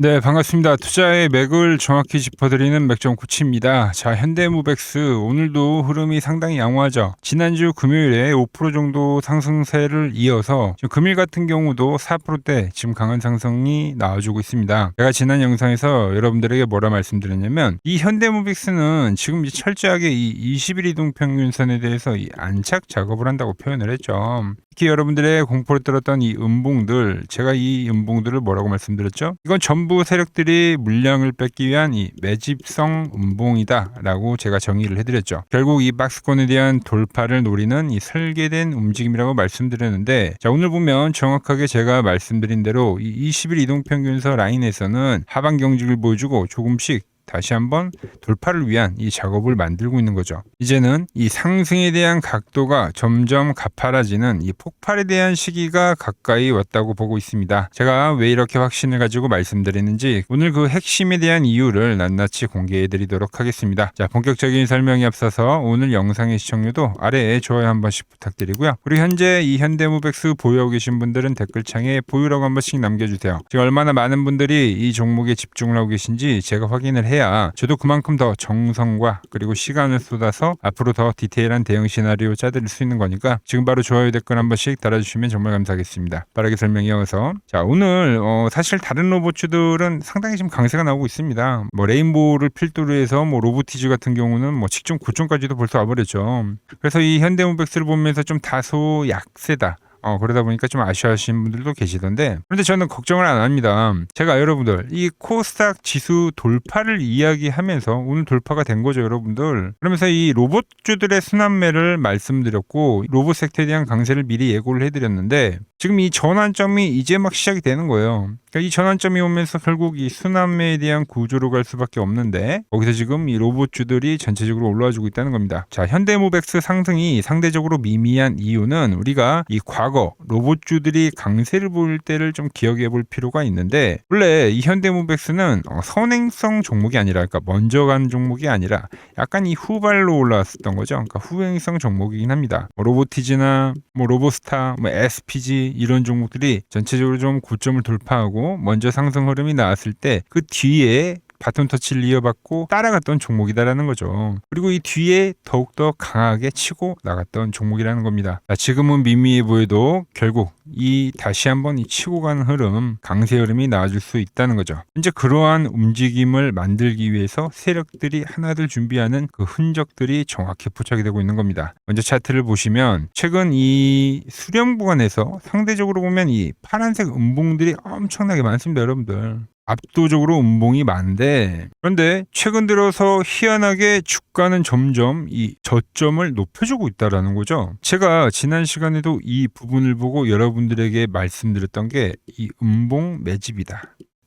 네, 반갑습니다. 투자의 맥을 정확히 짚어드리는 맥점 코치입니다. 자, 현대무백스 오늘도 흐름이 상당히 양호하죠. 지난주 금요일에 5% 정도 상승세를 이어서 지금 금일 같은 경우도 4%대 지금 강한 상승이 나와주고 있습니다. 제가 지난 영상에서 여러분들에게 뭐라 말씀드렸냐면 이 현대무백스는 지금 철저하게 이 20일 이동평균선에 대해서 이 안착 작업을 한다고 표현을 했죠. 특히 여러분들의 공포를 떨었던 이 음봉들, 제가 이 음봉들을 뭐라고 말씀드렸죠? 이건 전부 세력들이 물량을 뺏기 위한 이 매집성 음봉이다라고 제가 정의를 해드렸죠. 결국 이 박스권에 대한 돌파를 노리는 이 설계된 움직임이라고 말씀드렸는데, 자, 오늘 보면 정확하게 제가 말씀드린 대로 이 20일 이동평균선 라인에서는 하방 경직을 보여주고 조금씩 다시 한번 돌파를 위한 이 작업을 만들고 있는 거죠. 이제는 이 상승에 대한 각도가 점점 가파라지는 이 폭발에 대한 시기가 가까이 왔다고 보고 있습니다. 제가 왜 이렇게 확신을 가지고 말씀드리는지 오늘 그 핵심에 대한 이유를 낱낱이 공개해 드리도록 하겠습니다. 자, 본격적인 설명에 앞서서 오늘 영상의 시청률도 아래에 좋아요 한 번씩 부탁드리고요. 그리고 현재 이 현대무백스 보유하고 계신 분들은 댓글창에 보유라고 한 번씩 남겨주세요. 지금 얼마나 많은 분들이 이 종목에 집중을 하고 계신지 제가 확인을 해야 저도 그만큼 더 정성과 그리고 시간을 쏟아서 앞으로 더 디테일한 대응 시나리오 짜드릴 수 있는 거니까 지금 바로 좋아요 댓글 한 번씩 달아주시면 정말 감사하겠습니다. 빠르게 설명 이어서, 자, 오늘 사실 다른 로봇주들은 상당히 지금 강세가 나오고 있습니다. 뭐 레인보우를 필두로 해서 뭐 로보티즈 같은 경우는 뭐 직전 고점까지도 벌써 와버렸죠. 그래서 이 현대무백스를 보면서 좀 다소 약세다, 그러다 보니까 좀 아쉬워하시는 분들도 계시던데, 그런데 저는 걱정을 안 합니다. 제가 여러분들 이 코스닥 지수 돌파를 이야기하면서 오늘 돌파가 된 거죠, 여러분들. 그러면서 이 로봇주들의 순환매를 말씀드렸고 로봇 섹터에 대한 강세를 미리 예고를 해드렸는데, 지금 이 전환점이 이제 막 시작이 되는 거예요. 그러니까 이 전환점이 오면서 결국 이 순환매에 대한 구조로 갈 수밖에 없는데, 거기서 지금 이 로봇주들이 전체적으로 올라와주고 있다는 겁니다. 자, 현대모백스 상승이 상대적으로 미미한 이유는 우리가 이 과거 로봇주들이 강세를 보일 때를 좀 기억해 볼 필요가 있는데, 원래 이 현대모백스는 선행성 종목이 아니라, 그러니까 먼저 간 종목이 아니라 약간 이 후발로 올라왔었던 거죠. 그러니까 후행성 종목이긴 합니다. 뭐 로보티즈나 뭐 로보스타, 뭐 SPG 이런 종목들이 전체적으로 좀 고점을 돌파하고 먼저 상승 흐름이 나왔을 때 그 뒤에 바톤 터치를 이어받고 따라갔던 종목이다라는 거죠. 그리고 이 뒤에 더욱더 강하게 치고 나갔던 종목이라는 겁니다. 지금은 미미해 보여도 결국 이 다시 한번 이 치고 가는 흐름, 강세 흐름이 나와줄 수 있다는 거죠. 이제 그러한 움직임을 만들기 위해서 세력들이 하나둘 준비하는 그 흔적들이 정확히 포착이 되고 있는 겁니다. 먼저 차트를 보시면 최근 이 수렴 구간에서 상대적으로 보면 이 파란색 음봉들이 엄청나게 많습니다, 여러분들. 압도적으로 음봉이 많은데, 그런데 최근 들어서 희한하게 주가는 점점 이 저점을 높여주고 있다라는 거죠. 제가 지난 시간에도 이 부분을 보고 여러분들에게 말씀드렸던 게 이 음봉 매집이다.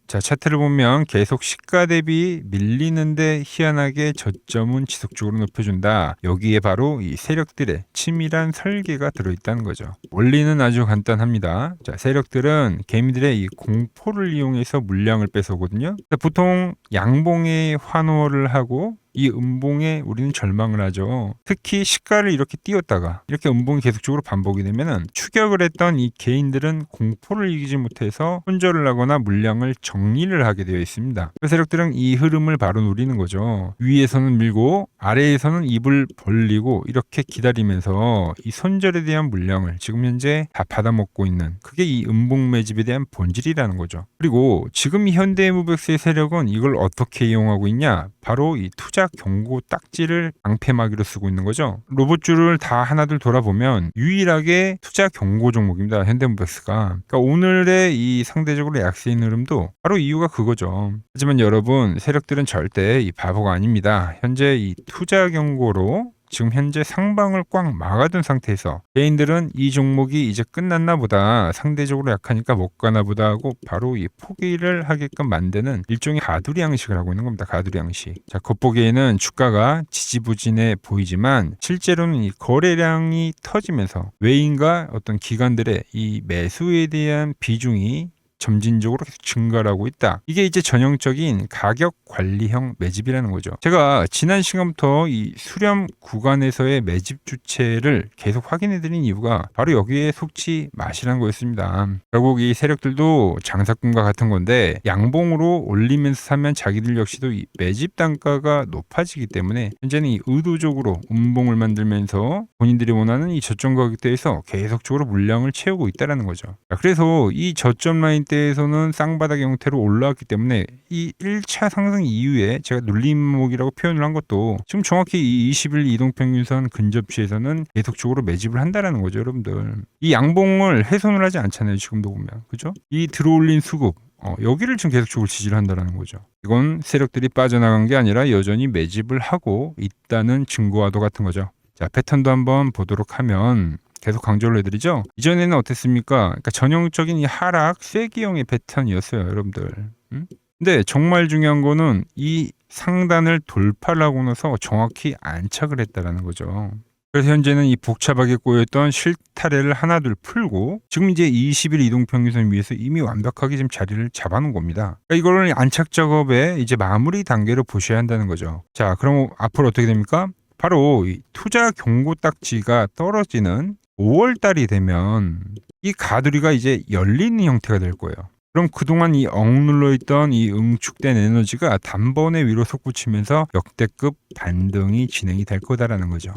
자, 차트를 보면 계속 시가 대비 밀리는데 희한하게 저점은 지속적으로 높여준다. 여기에 바로 이 세력들의 치밀한 설계가 들어있다는 거죠. 원리는 아주 간단합니다. 자, 세력들은 개미들의 이 공포를 이용해서 물량을 뺏어오거든요. 보통 양봉에 환호를 하고 이 음봉에 우리는 절망을 하죠. 특히 시가를 이렇게 띄웠다가 이렇게 음봉이 계속적으로 반복이 되면은 추격을 했던 이 개인들은 공포를 이기지 못해서 손절을 하거나 물량을 정리를 하게 되어 있습니다. 그 세력들은 이 흐름을 바로 노리는 거죠. 위에서는 밀고 아래에서는 입을 벌리고 이렇게 기다리면서 이 손절에 대한 물량을 지금 현재 다 받아먹고 있는, 그게 이 음봉 매집에 대한 본질이라는 거죠. 그리고 지금 이 현대무백스의 세력은 이걸 어떻게 이용하고 있냐? 바로 이 투자 경고 딱지를 방패막이로 쓰고 있는 거죠. 로봇주를 다 하나둘 돌아보면 유일하게 투자 경고 종목입니다, 현대무백스가. 그러니까 오늘의 이 상대적으로 약세인 흐름도 바로 이유가 그거죠. 하지만 여러분, 세력들은 절대 이 바보가 아닙니다. 현재 이 투자 경고로 지금 현재 상방을 꽉 막아둔 상태에서 개인들은 이 종목이 이제 끝났나 보다, 상대적으로 약하니까 못 가나 보다 하고 바로 이 포기를 하게끔 만드는 일종의 가두리 양식을 하고 있는 겁니다. 가두리 양식. 자, 겉보기에는 주가가 지지부진해 보이지만 실제로는 이 거래량이 터지면서 외인과 어떤 기관들의 이 매수에 대한 비중이 점진적으로 계속 증가를 하고 있다. 이게 이제 전형적인 가격 관리형 매집이라는 거죠. 제가 지난 시간부터 이 수렴 구간에서의 매집 주체를 계속 확인해 드린 이유가 바로 여기에 속지 마시라는 거였습니다. 결국 이 세력들도 장사꾼과 같은 건데 양봉으로 올리면서 사면 자기들 역시도 이 매집 단가가 높아지기 때문에 현재는 이 의도적으로 음봉을 만들면서 본인들이 원하는 이 저점 가격대에서 계속적으로 물량을 채우고 있다는 거죠. 그래서 이 저점 라인대에서는 쌍바닥의 형태로 올라왔기 때문에 이 1차 상승 이후에 제가 눌림목이라고 표현을 한 것도 지금 정확히 이 20일 이동평균선 근접치에서는 계속적으로 매집을 한다는 거죠. 여러분들 이 양봉을 훼손을 하지 않잖아요. 지금도 보면 그죠? 이 들어올린 수급 여기를 지금 계속적으로 지지를 한다는 거죠. 이건 세력들이 빠져나간 게 아니라 여전히 매집을 하고 있다는 증거와도 같은 거죠. 자, 패턴도 한번 보도록 하면 계속 강조를 해드리죠. 이전에는 어땠습니까? 그러니까 전형적인 이 하락 쐐기형의 패턴이었어요, 여러분들. 근데 정말 중요한 거는 이 상단을 돌파를 하고 나서 정확히 안착을 했다라는 거죠. 그래서 현재는 이 복잡하게 꼬였던 실타래를 하나둘 풀고 지금 이제 20일 이동평균선 위에서 이미 완벽하게 지금 자리를 잡아놓은 겁니다. 그러니까 이거를 안착 작업의 이제 마무리 단계로 보셔야 한다는 거죠. 자, 그럼 앞으로 어떻게 됩니까? 바로 이 투자 경고 딱지가 떨어지는 5월 달이 되면 이 가두리가 이제 열리는 형태가 될 거예요. 그럼 그동안 이 억눌러 있던 이 응축된 에너지가 단번에 위로 솟구치면서 역대급 반등이 진행이 될 거다라는 거죠.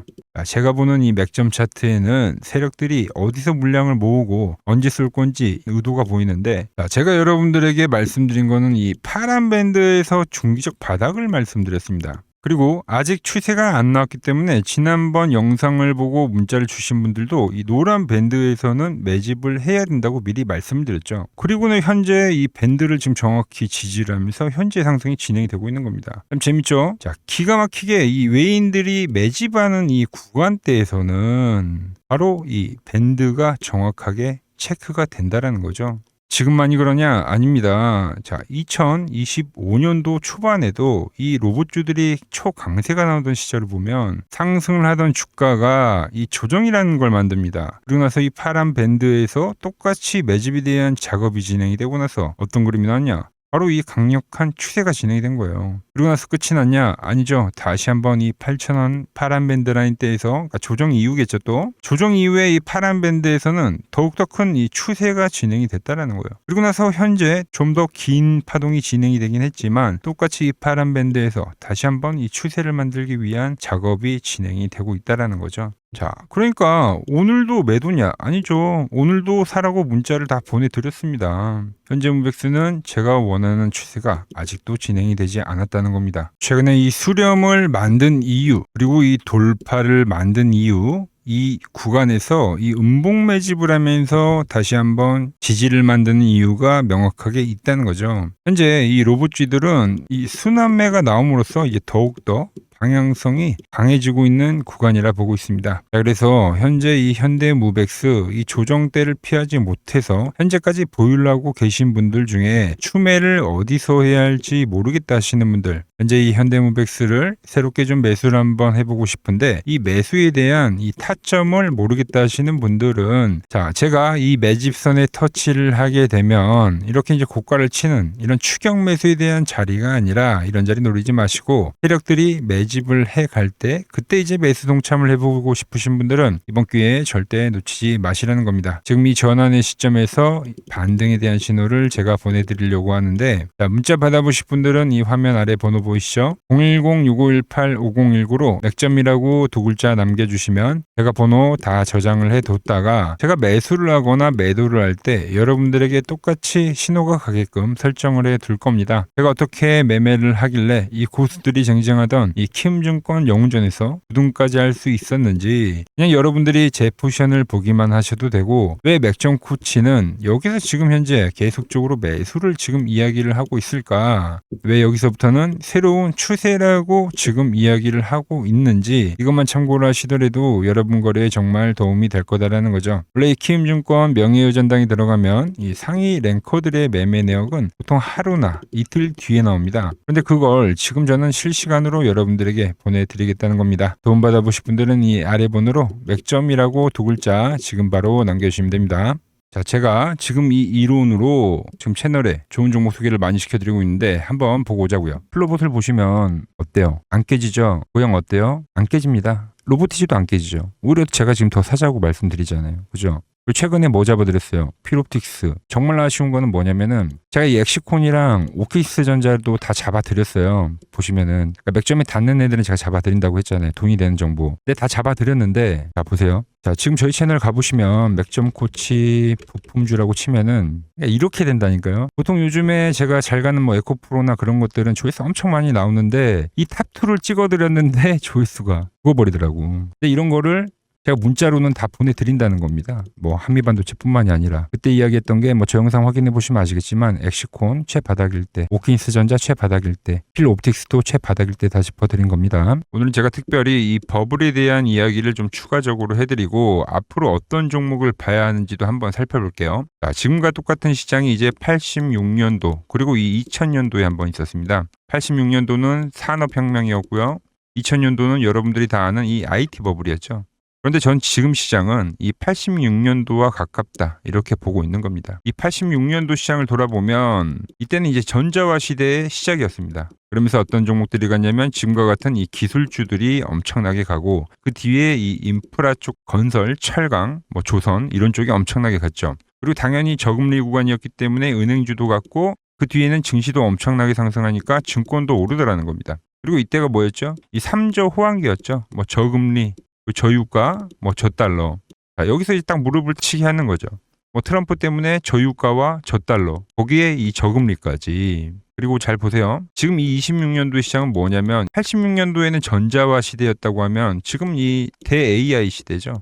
제가 보는 이 맥점 차트에는 세력들이 어디서 물량을 모으고 언제 쏠 건지 의도가 보이는데, 제가 여러분들에게 말씀드린 거는 이 파란 밴드에서 중기적 바닥을 말씀드렸습니다. 그리고 아직 추세가 안 나왔기 때문에 지난번 영상을 보고 문자를 주신 분들도 이 노란 밴드에서는 매집을 해야 된다고 미리 말씀을 드렸죠. 그리고는 현재 이 밴드를 지금 정확히 지지를 하면서 현재 상승이 진행이 되고 있는 겁니다. 참 재밌죠? 자, 기가 막히게 이 외인들이 매집하는 이 구간대에서는 바로 이 밴드가 정확하게 체크가 된다라는 거죠. 지금만이 그러냐? 아닙니다. 자, 2025년도 초반에도 이 로봇주들이 초강세가 나오던 시절을 보면 상승을 하던 주가가 이 조정이라는 걸 만듭니다. 그러고 나서 이 파란 밴드에서 똑같이 매집에 대한 작업이 진행이 되고 나서 어떤 그림이 나왔냐? 바로 이 강력한 추세가 진행이 된 거예요. 그러고 나서 끝이 났냐? 아니죠. 다시 한번 이 8,000원 파란 밴드 라인대에서, 그러니까 조정 이후겠죠 또. 조정 이후에 이 파란 밴드에서는 더욱더 큰 이 추세가 진행이 됐다라는 거예요. 그리고 나서 현재 좀 더 긴 파동이 진행이 되긴 했지만 똑같이 이 파란 밴드에서 다시 한번 이 추세를 만들기 위한 작업이 진행이 되고 있다라는 거죠. 자, 그러니까 오늘도 매도냐? 아니죠. 오늘도 사라고 문자를 다 보내드렸습니다. 현재 무백스는 제가 원하는 추세가 아직도 진행이 되지 않았다는 겁니다. 최근에 이 수렴을 만든 이유, 그리고 이 돌파를 만든 이유, 이 구간에서 이 음봉 매집을 하면서 다시 한번 지지를 만드는 이유가 명확하게 있다는 거죠. 현재 이 로봇쥐들은 이 순환매가 나옴으로써 이제 더욱더 방향성이 강해지고 있는 구간이라 보고 있습니다. 자, 그래서 현재 이 현대무백스 이 조정대를 피하지 못해서 현재까지 보유를 하고 계신 분들 중에 추매를 어디서 해야 할지 모르겠다 하시는 분들, 현재 이 현대무백스를 새롭게 좀 매수를 한번 해보고 싶은데 이 매수에 대한 이 타점을 모르겠다 하시는 분들은, 자, 제가 이 매집선에 터치를 하게 되면 이렇게 이제 고가를 치는 이런 추격 매수에 대한 자리가 아니라 이런 자리 노리지 마시고 세력들이 매집을 해 갈 때 그때 이제 매수 동참을 해보고 싶으신 분들은 이번 기회에 절대 놓치지 마시라는 겁니다. 지금 이 전환의 시점에서 반등에 대한 신호를 제가 보내드리려고 하는데, 자, 문자 받아보실 분들은 이 화면 아래 번호 보이시죠? 010-6518-5019로 맥점이라고 두 글자 남겨주시면 제가 번호 다 저장을 해뒀다가 제가 매수를 하거나 매도를 할 때 여러분들에게 똑같이 신호가 가게끔 설정을 해둘 겁니다. 제가 어떻게 매매를 하길래 이 고수들이 쟁쟁하던 이 키움증권 영웅전에서 우등까지 할 수 있었는지 그냥 여러분들이 제 포지션을 보기만 하셔도 되고, 왜 맥점 코치는 여기서 지금 현재 계속적으로 매수를 지금 이야기를 하고 있을까, 왜 여기서부터는 새로운 추세라고 지금 이야기를 하고 있는지 이것만 참고를 하시더라도 여러분 거래에 정말 도움이 될 거다라는 거죠. 원래 이 키움증권 명예의전당에 들어가면 이 상위 랭커들의 매매 내역은 보통 하루나 이틀 뒤에 나옵니다. 그런데 그걸 지금 저는 실시간으로 여러분들에게 보내드리겠다는 겁니다. 도움받아보실 분들은 이 아래 번호로 맥점이라고 두 글자 지금 바로 남겨주시면 됩니다. 자, 제가 지금 이 이론으로 지금 채널에 좋은 종목 소개를 많이 시켜드리고 있는데 한번 보고 오자고요. 플로봇을 보시면 어때요? 안 깨지죠? 모양 어때요? 안 깨집니다. 로보티지도 안 깨지죠. 오히려 제가 지금 더 사자고 말씀드리잖아요. 그죠? 그리고 최근에 뭐 잡아드렸어요? 필옵틱스. 정말 아쉬운 거는 뭐냐면은 제가 이 엑시콘이랑 오키스 전자도 다 잡아드렸어요. 보시면은 그러니까 맥점에 닿는 애들은 제가 잡아드린다고 했잖아요. 돈이 되는 정보. 근데 다 잡아드렸는데 자 보세요. 자 지금 저희 채널 가보시면 맥점 코치 부품주라고 치면은 이렇게 된다니까요. 보통 요즘에 제가 잘 가는 뭐 에코프로나 그런 것들은 조회수 엄청 많이 나오는데 이 탑2를 찍어드렸는데 조회수가 죽어버리더라고. 근데 이런 거를 제가 문자로는 다 보내드린다는 겁니다. 뭐 한미반도체뿐만이 아니라 그때 이야기했던 게 뭐 저 영상 확인해 보시면 아시겠지만 엑시콘 최바닥일 때, 오킨스 전자 최바닥일 때, 필옵틱스도 최바닥일 때 다 짚어드린 겁니다. 오늘은 제가 특별히 이 버블에 대한 이야기를 좀 추가적으로 해드리고 앞으로 어떤 종목을 봐야 하는지도 한번 살펴볼게요. 자, 지금과 똑같은 시장이 이제 86년도 그리고 이 2000년도에 한번 있었습니다. 86년도는 산업혁명이었고요. 2000년도는 여러분들이 다 아는 이 IT 버블이었죠. 그런데 전 지금 시장은 이 86년도와 가깝다 이렇게 보고 있는 겁니다. 이 86년도 시장을 돌아보면 이때는 이제 전자화 시대의 시작이었습니다. 그러면서 어떤 종목들이 갔냐면 지금과 같은 이 기술주들이 엄청나게 가고 그 뒤에 이 인프라 쪽 건설, 철강, 뭐 조선 이런 쪽이 엄청나게 갔죠. 그리고 당연히 저금리 구간이었기 때문에 은행주도 갔고 그 뒤에는 증시도 엄청나게 상승하니까 증권도 오르더라는 겁니다. 그리고 이때가 뭐였죠? 이 3저 호황기였죠. 뭐 저금리 저유가, 뭐 저달러. 자, 여기서 이제 딱 무릎을 치게 하는 거죠. 뭐 트럼프 때문에 저유가와 저달러, 거기에 이 저금리까지. 그리고 잘 보세요. 지금 이 26년도 시장은 뭐냐면 86년도에는 전자화 시대였다고 하면 지금 이 대 AI 시대죠.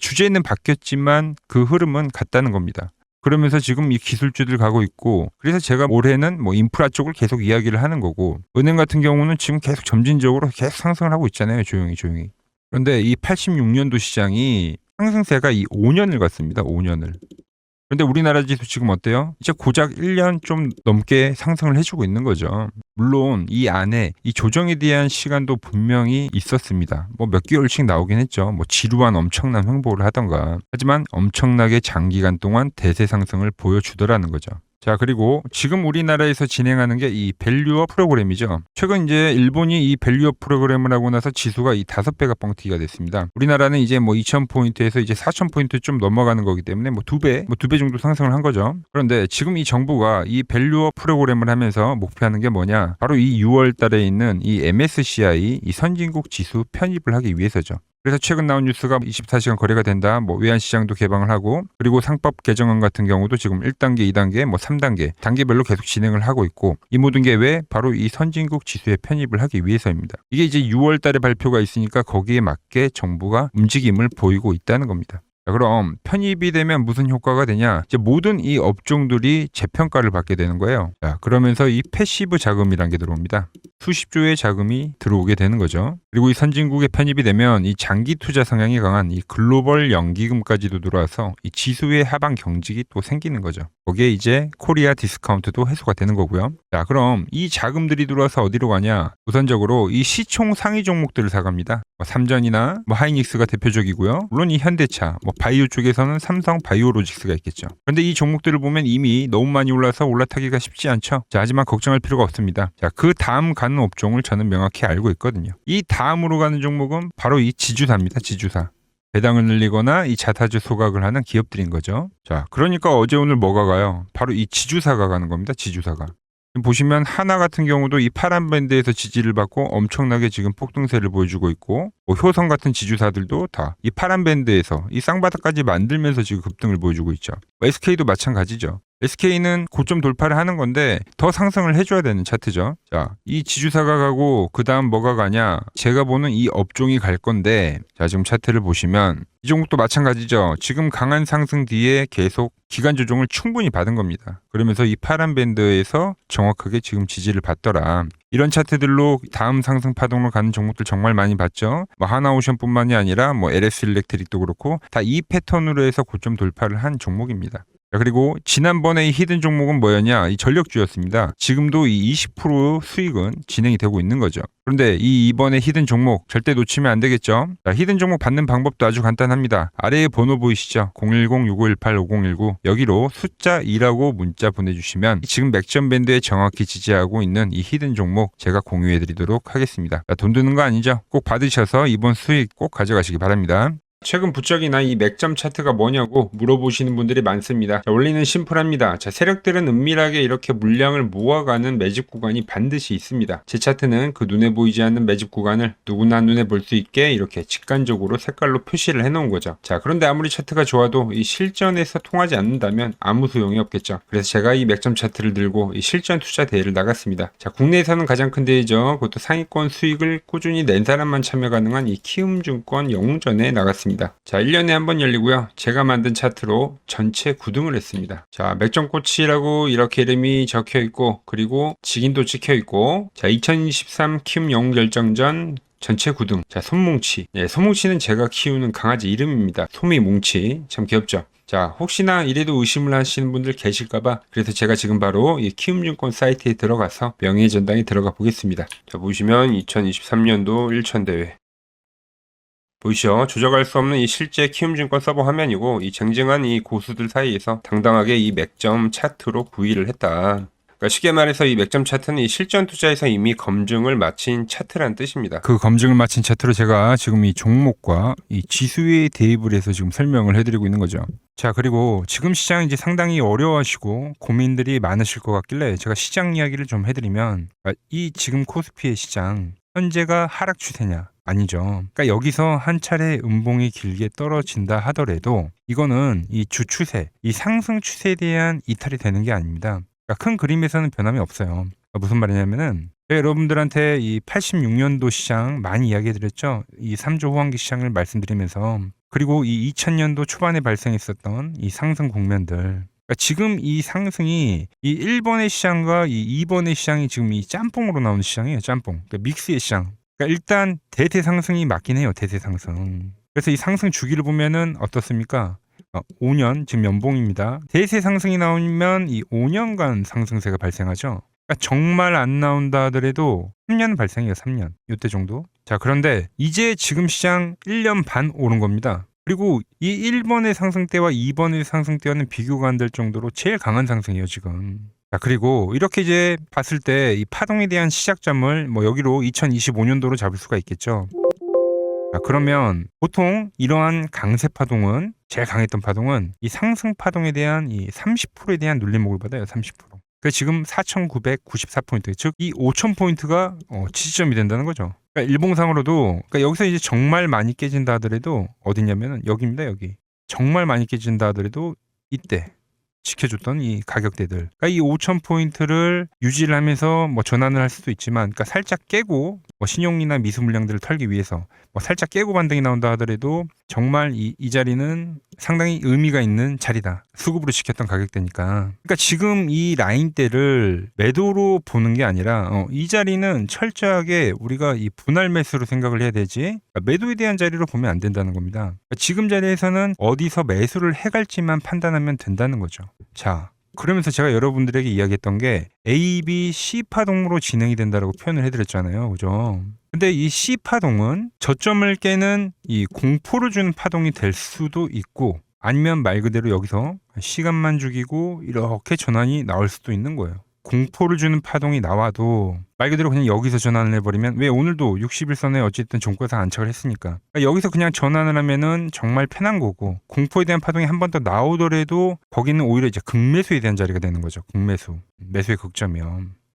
주제는 바뀌었지만 그 흐름은 같다는 겁니다. 그러면서 지금 이 기술주들 가고 있고 그래서 제가 올해는 뭐 인프라 쪽을 계속 이야기를 하는 거고 은행 같은 경우는 지금 계속 점진적으로 계속 상승을 하고 있잖아요. 조용히. 그런데 이 86년도 시장이 상승세가 이 5년을 갔습니다. 5년을. 그런데 우리나라 지수 지금 어때요? 이제 고작 1년 좀 넘게 상승을 해주고 있는 거죠. 물론 이 안에 이 조정에 대한 시간도 분명히 있었습니다. 뭐 몇 개월씩 나오긴 했죠. 뭐 지루한 엄청난 횡보를 하던가. 하지만 엄청나게 장기간 동안 대세 상승을 보여주더라는 거죠. 자, 그리고 지금 우리나라에서 진행하는 게 이 밸류업 프로그램이죠. 최근 이제 일본이 이 밸류업 프로그램을 하고 나서 지수가 이 5배가 뻥튀기가 됐습니다. 우리나라는 이제 뭐 2000포인트에서 이제 4000포인트 좀 넘어가는 거기 때문에 뭐 2배 정도 상승을 한 거죠. 그런데 지금 이 정부가 이 밸류업 프로그램을 하면서 목표하는 게 뭐냐? 바로 이 6월 달에 있는 이 MSCI 이 선진국 지수 편입을 하기 위해서죠. 그래서 최근 나온 뉴스가 24시간 거래가 된다. 뭐 외환시장도 개방을 하고 그리고 상법 개정안 같은 경우도 지금 1단계, 2단계, 뭐 3단계 단계별로 계속 진행을 하고 있고 이 모든 게 왜? 바로 이 선진국 지수에 편입을 하기 위해서입니다. 이게 이제 6월 달에 발표가 있으니까 거기에 맞게 정부가 움직임을 보이고 있다는 겁니다. 자, 그럼 편입이 되면 무슨 효과가 되냐? 이제 모든 이 업종들이 재평가를 받게 되는 거예요. 자, 그러면서 이 패시브 자금이란 게 들어옵니다. 수십조의 자금이 들어오게 되는 거죠. 그리고 이 선진국에 편입이 되면 이 장기 투자 성향이 강한 이 글로벌 연기금까지도 들어와서 이 지수의 하방 경직이 또 생기는 거죠. 거기에 이제 코리아 디스카운트도 해소가 되는 거고요. 자, 그럼 이 자금들이 들어와서 어디로 가냐? 우선적으로 이 시총 상위 종목들을 사갑니다. 뭐 삼전이나 뭐 하이닉스가 대표적이고요. 물론 이 현대차, 뭐 바이오 쪽에서는 삼성 바이오로직스가 있겠죠. 그런데 이 종목들을 보면 이미 너무 많이 올라서 올라타기가 쉽지 않죠. 자, 하지만 걱정할 필요가 없습니다. 자, 그 다음 가는 업종을 저는 명확히 알고 있거든요. 이 다음으로 가는 종목은 바로 이 지주사입니다. 지주사. 배당을 늘리거나 이 자사주 소각을 하는 기업들인 거죠. 자, 그러니까 어제 오늘 뭐가 가요? 바로 이 지주사가 가는 겁니다. 지주사가. 보시면 하나 같은 경우도 이 파란 밴드에서 지지를 받고 엄청나게 지금 폭등세를 보여주고 있고 뭐 효성 같은 지주사들도 다 이 파란 밴드에서 이 쌍바닥까지 만들면서 지금 급등을 보여주고 있죠. SK도 마찬가지죠. SK는 고점 돌파를 하는 건데 더 상승을 해줘야 되는 차트죠. 자, 이 지주사가 가고 그 다음 뭐가 가냐? 제가 보는 이 업종이 갈 건데 자, 지금 차트를 보시면 이 종목도 마찬가지죠. 지금 강한 상승 뒤에 계속 기간 조정을 충분히 받은 겁니다. 그러면서 이 파란 밴드에서 정확하게 지금 지지를 받더라. 이런 차트들로 다음 상승 파동으로 가는 종목들 정말 많이 봤죠. 뭐 하나오션뿐만이 아니라 뭐 LS 일렉트릭도 그렇고 다 이 패턴으로 해서 고점 돌파를 한 종목입니다. 자, 그리고 지난번에 이 히든 종목은 뭐였냐? 이 전력주였습니다. 지금도 이 20% 수익은 진행이 되고 있는 거죠. 그런데 이번에 히든 종목 절대 놓치면 안 되겠죠? 자, 히든 종목 받는 방법도 아주 간단합니다. 아래에 번호 보이시죠? 010-6518-5019 여기로 숫자 2라고 문자 보내주시면 지금 맥점 밴드에 정확히 지지하고 있는 이 히든 종목 제가 공유해드리도록 하겠습니다. 자, 돈 드는 거 아니죠? 꼭 받으셔서 이번 수익 꼭 가져가시기 바랍니다. 최근 부적이나 이 맥점 차트가 뭐냐고 물어보시는 분들이 많습니다. 자, 원리는 심플합니다. 자, 세력들은 은밀하게 이렇게 물량을 모아가는 매집 구간이 반드시 있습니다. 제 차트는 그 눈에 보이지 않는 매집 구간을 누구나 눈에 볼 수 있게 이렇게 직관적으로 색깔로 표시를 해놓은 거죠. 자, 그런데 아무리 차트가 좋아도 이 실전에서 통하지 않는다면 아무 소용이 없겠죠. 그래서 제가 이 맥점 차트를 들고 이 실전 투자 대회를 나갔습니다. 자, 국내에서는 가장 큰 대회죠. 그것도 상위권 수익을 꾸준히 낸 사람만 참여 가능한 이 키움증권 영웅전에 나갔습니다. 자, 1년에 한 번 열리고요. 제가 만든 차트로 전체 9등을 했습니다. 자, 맥점코치라고 이렇게 이름이 적혀 있고, 그리고 직인도 찍혀 있고, 자, 2023 키움 영웅 결정전 전체 9등. 자, 솜뭉치. 네, 솜뭉치는 제가 키우는 강아지 이름입니다. 솜이뭉치. 참 귀엽죠? 자, 혹시나 이래도 의심을 하시는 분들 계실까봐 그래서 제가 지금 바로 이 키움증권 사이트에 들어가서 명예의 전당에 들어가 보겠습니다. 자, 보시면 2023년도 1천대회. 보이시죠? 조작할 수 없는 이 실제 키움증권 서버 화면이고 이 쟁쟁한 이 고수들 사이에서 당당하게 이 맥점 차트로 구의를 했다. 그러니까 쉽게 말해서 이 맥점 차트는 이 실전 투자에서 이미 검증을 마친 차트란 뜻입니다. 그 검증을 마친 차트로 제가 지금 이 종목과 이 지수에 대입을 해서 지금 설명을 해드리고 있는 거죠. 자, 그리고 지금 시장 이제 상당히 어려워하시고 고민들이 많으실 것 같길래 제가 시장 이야기를 좀 해드리면 이 지금 코스피의 시장 현재가 하락 추세냐? 아니죠. 그러니까 여기서 한 차례 음봉이 길게 떨어진다 하더라도 이거는 이 주 추세, 이 상승 추세에 대한 이탈이 되는 게 아닙니다. 그러니까 큰 그림에서는 변함이 없어요. 그러니까 무슨 말이냐면은 여러분들한테 이 86년도 시장 많이 이야기해드렸죠. 이 3조 호황기 시장을 말씀드리면서 그리고 이 2000년도 초반에 발생했었던 이 상승 국면들. 그러니까 지금 이 상승이 이 1번의 시장과 이 2번의 시장이 지금 이 짬뽕으로 나오는 시장이에요. 짬뽕. 그러니까 믹스의 시장. 그러니까 일단 대세 상승이 맞긴 해요. 대세 상승. 그래서 이 상승 주기를 보면은 어떻습니까? 5년 지금 연봉입니다. 대세 상승이 나오면 이 5년간 상승세가 발생하죠. 그러니까 정말 안 나온다 하더라도 3년 발생해요. 3년. 이때 정도. 자, 그런데 이제 지금 시장 1년 반 오른 겁니다. 그리고 이 1번의 상승 때와 2번의 상승 때와는 비교가 안 될 정도로 제일 강한 상승이에요, 지금. 자, 그리고 이렇게 이제 봤을 때 이 파동에 대한 시작점을 뭐 여기로 2025년도로 잡을 수가 있겠죠. 자, 그러면 보통 이러한 강세 파동은 제일 강했던 파동은 이 상승 파동에 대한 이 30%에 대한 눌림목을 받아요. 30%. 그 지금 4,994포인트, 즉 이 5,000포인트가 지지점이 된다는 거죠. 그러니까 일봉상으로도 그러니까 여기서 이제 정말 많이 깨진다 하더라도 어디냐면은 여기입니다. 여기. 정말 많이 깨진다 하더라도 이때 지켜줬던 이 가격대들. 그러니까 이 5,000포인트를 유지를 하면서 뭐 전환을 할 수도 있지만, 그러니까 살짝 깨고 뭐 신용이나 미수 물량들을 털기 위해서 뭐 살짝 깨고 반등이 나온다 하더라도 정말 이 자리는 상당히 의미가 있는 자리다. 수급으로 지켰던 가격대니까. 그러니까 지금 이 라인대를 매도로 보는 게 아니라 이 자리는 철저하게 우리가 이 분할 매수로 생각을 해야 되지, 그러니까 매도에 대한 자리로 보면 안 된다는 겁니다. 그러니까 지금 자리에서는 어디서 매수를 해갈지만 판단하면 된다는 거죠. 자, 그러면서 제가 여러분들에게 이야기했던 게 A, B, C 파동으로 진행이 된다라고 표현을 해드렸잖아요. 그죠? 근데 이 C 파동은 저점을 깨는 이 공포를 주는 파동이 될 수도 있고, 아니면 말 그대로 여기서 시간만 죽이고 이렇게 전환이 나올 수도 있는 거예요. 공포를 주는 파동이 나와도 말 그대로 그냥 여기서 전환을 해버리면, 왜 오늘도 60일선에 어쨌든 종가에서 안착을 했으니까, 그러니까 여기서 그냥 전환을 하면은 정말 편한 거고, 공포에 대한 파동이 한 번 더 나오더라도 거기는 오히려 이제 극매수에 대한 자리가 되는 거죠. 극매수, 매수의 극점이요.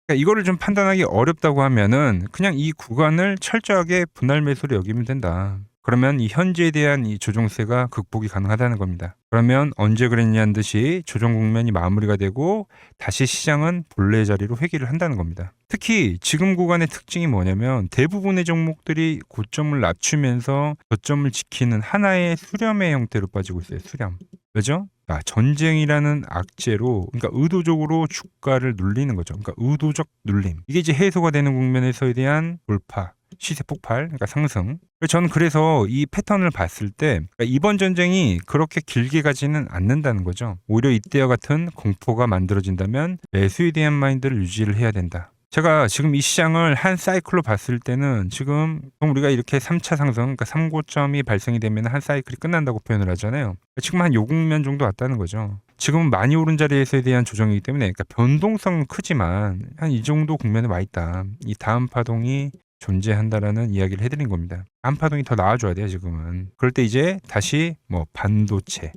그러니까 이거를 좀 판단하기 어렵다고 하면은 그냥 이 구간을 철저하게 분할 매수로 여기면 된다. 그러면 이 현재에 대한 이 조정세가 극복이 가능하다는 겁니다. 그러면 언제 그랬냐는 듯이 조정 국면이 마무리가 되고 다시 시장은 본래 자리로 회귀를 한다는 겁니다. 특히 지금 구간의 특징이 뭐냐면 대부분의 종목들이 고점을 낮추면서 저점을 지키는 하나의 수렴의 형태로 빠지고 있어요. 수렴. 왜죠? 전쟁이라는 악재로, 그러니까 의도적으로 주가를 눌리는 거죠. 그러니까 의도적 눌림. 이게 이제 해소가 되는 국면에서에 대한 돌파. 시세 폭발, 그러니까 상승. 저는 그래서 이 패턴을 봤을 때 그러니까 이번 전쟁이 그렇게 길게 가지는 않는다는 거죠. 오히려 이때와 같은 공포가 만들어진다면 매수에 대한 마인드를 유지를 해야 된다. 제가 지금 이 시장을 한 사이클로 봤을 때는 지금 우리가 이렇게 3차 상승, 그러니까 3고점이 발생이 되면 한 사이클이 끝난다고 표현을 하잖아요. 지금 한 요 국면 정도 왔다는 거죠. 지금은 많이 오른 자리에서에 대한 조정이기 때문에 그러니까 변동성은 크지만 한 이 정도 국면에 와 있다. 이 다음 파동이 존재한다라는 이야기를 해드린 겁니다. 다음 파동이 더 나와줘야 돼요, 지금은. 그럴 때 이제 다시 뭐 반도체,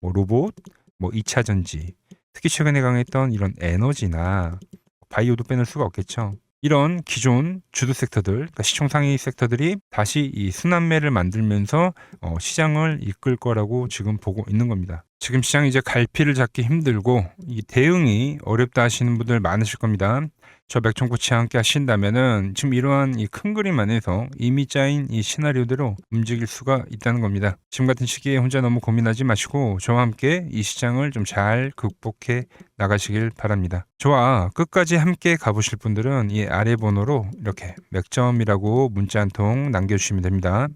뭐 로봇, 뭐 2차 전지, 특히 최근에 강했던 이런 에너지나 바이오도 빼놓을 수가 없겠죠. 이런 기존 주도 섹터들, 그러니까 시총 상위 섹터들이 다시 이 순환매를 만들면서 시장을 이끌 거라고 지금 보고 있는 겁니다. 지금 시장이 이제 갈피를 잡기 힘들고 이 대응이 어렵다 하시는 분들 많으실 겁니다. 저 맥정코치와 함께 하신다면은 지금 이러한 이 큰 그림 안에서 이미 짜인 이 시나리오대로 움직일 수가 있다는 겁니다. 지금 같은 시기에 혼자 너무 고민하지 마시고 저와 함께 이 시장을 좀 잘 극복해 나가시길 바랍니다. 저와 끝까지 함께 가보실 분들은 이 아래 번호로 이렇게 맥점이라고 문자 한 통 남겨주시면 됩니다.